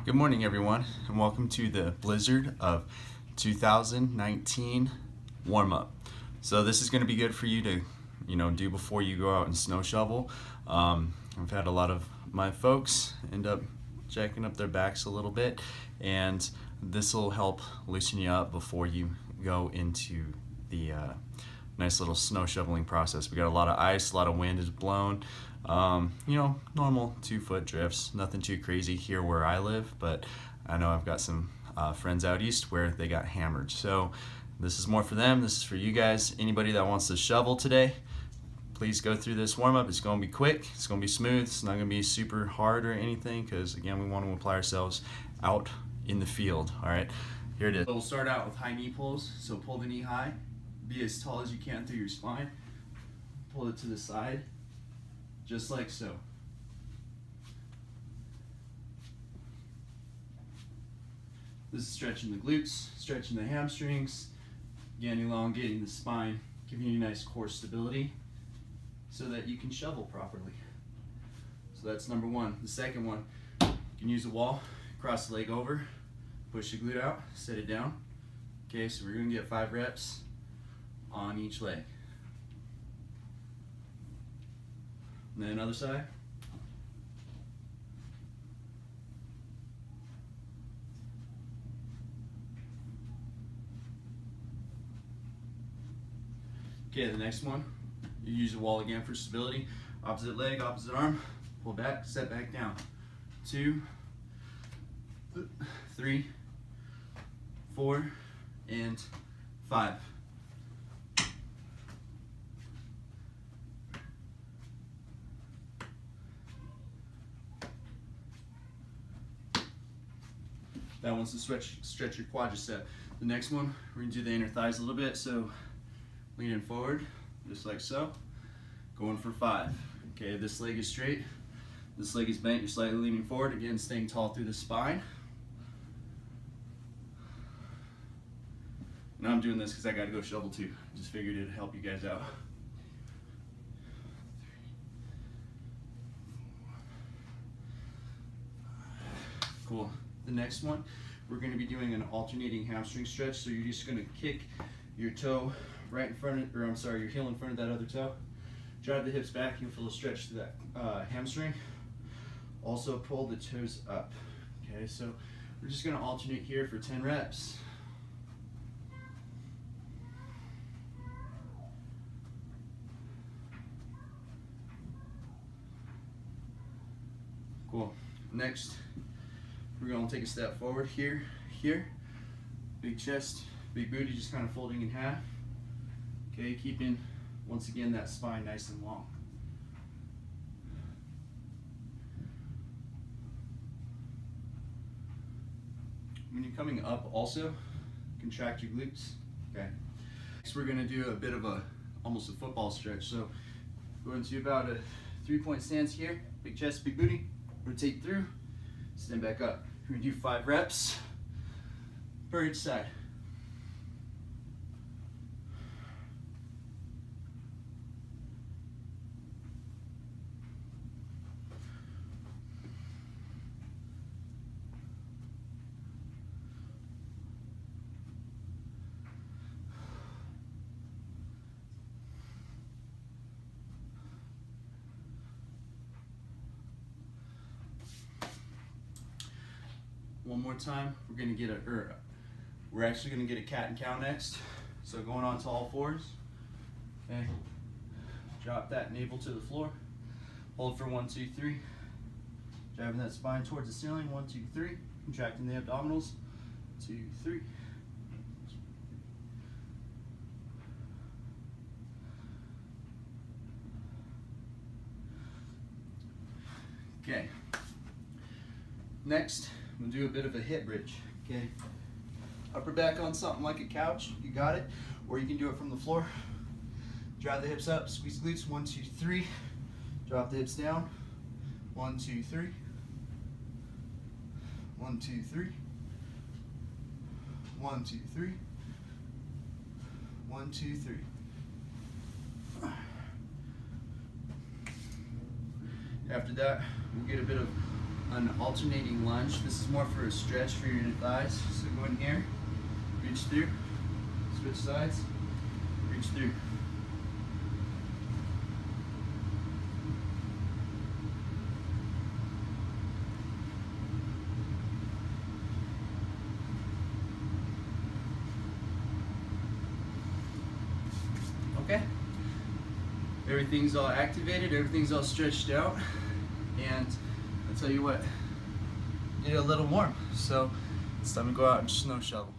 Good morning, everyone, and welcome to the Blizzard of 2019 warm-up. So this is going to be good for you to, do before you go out and snow shovel. I've had a lot of my folks end up jacking up their backs a little bit, and this will help loosen you up before you go into the nice little snow shoveling process. We got a lot of ice, a lot of wind is blown. Normal 2-foot drifts, nothing too crazy here where I live, but I know I've got some friends out east where they got hammered. So this is more for them, this is for you guys. Anybody that wants to shovel today, please go through this warm-up. It's going to be quick, it's going to be smooth, it's not going to be super hard or anything, because again, we want to apply ourselves out in the field. All right, here it is. So we'll start out with high knee pulls. So pull the knee high, be as tall as you can through your spine, pull it to the side, just like so. This is stretching the glutes, stretching the hamstrings, again elongating the spine, giving you nice core stability so that you can shovel properly. So that's number one. The second one, you can use a wall, cross the leg over, push the glute out, set it down. Okay, so we're gonna get 5 reps on each leg. And then other side. Okay, the next one, you use the wall again for stability. Opposite leg, opposite arm, pull back, set back down. 2, 3, 4, and 5. That one's to stretch your quadricep. The next one, we're gonna do the inner thighs a little bit. So leaning forward, just like so. Going for 5. Okay, this leg is straight. This leg is bent. You're slightly leaning forward. Again, staying tall through the spine. And I'm doing this because I got to go shovel too. Just figured it'd help you guys out. Cool. The next one, we're going to be doing an alternating hamstring stretch. So you're just going to kick your toe right in front of, your heel in front of that other toe. Drive the hips back, you'll feel a stretch to that hamstring. Also pull the toes up. Okay, so we're just going to alternate here for 10 reps. Cool. Next, we're going to take a step forward here. Big chest, big booty, just kind of folding in half. Okay, keeping, once again, that spine nice and long. When you're coming up, also contract your glutes. Okay. Next, we're going to do a bit of almost a football stretch. So go into about a 3-point stance here. Big chest, big booty. Rotate through. Stand back up. We're going to do 5 reps per each side. One more time, we're actually gonna get a cat and cow next. So going on to all 4s. Okay. Drop that navel to the floor. Hold for 1, 2, 3. Driving that spine towards the ceiling. 1, 2, 3. Contracting the abdominals. 2, 3. Okay. Next, we'll do a bit of a hip bridge. Okay. Upper back on something like a couch, you got it. Or you can do it from the floor. Drive the hips up, squeeze the glutes. 1, 2, 3. Drop the hips down. 1, 2, 3. 1, 2, 3. 1, 2, 3. 1, 2, 3. After that, we'll get a bit of an alternating lunge. This is more for a stretch for your thighs. So go in here, reach through, switch sides, reach through. Okay, everything's all activated, everything's all stretched out, and I'll tell you what, get a little warm. So it's time to go out and snow shovel.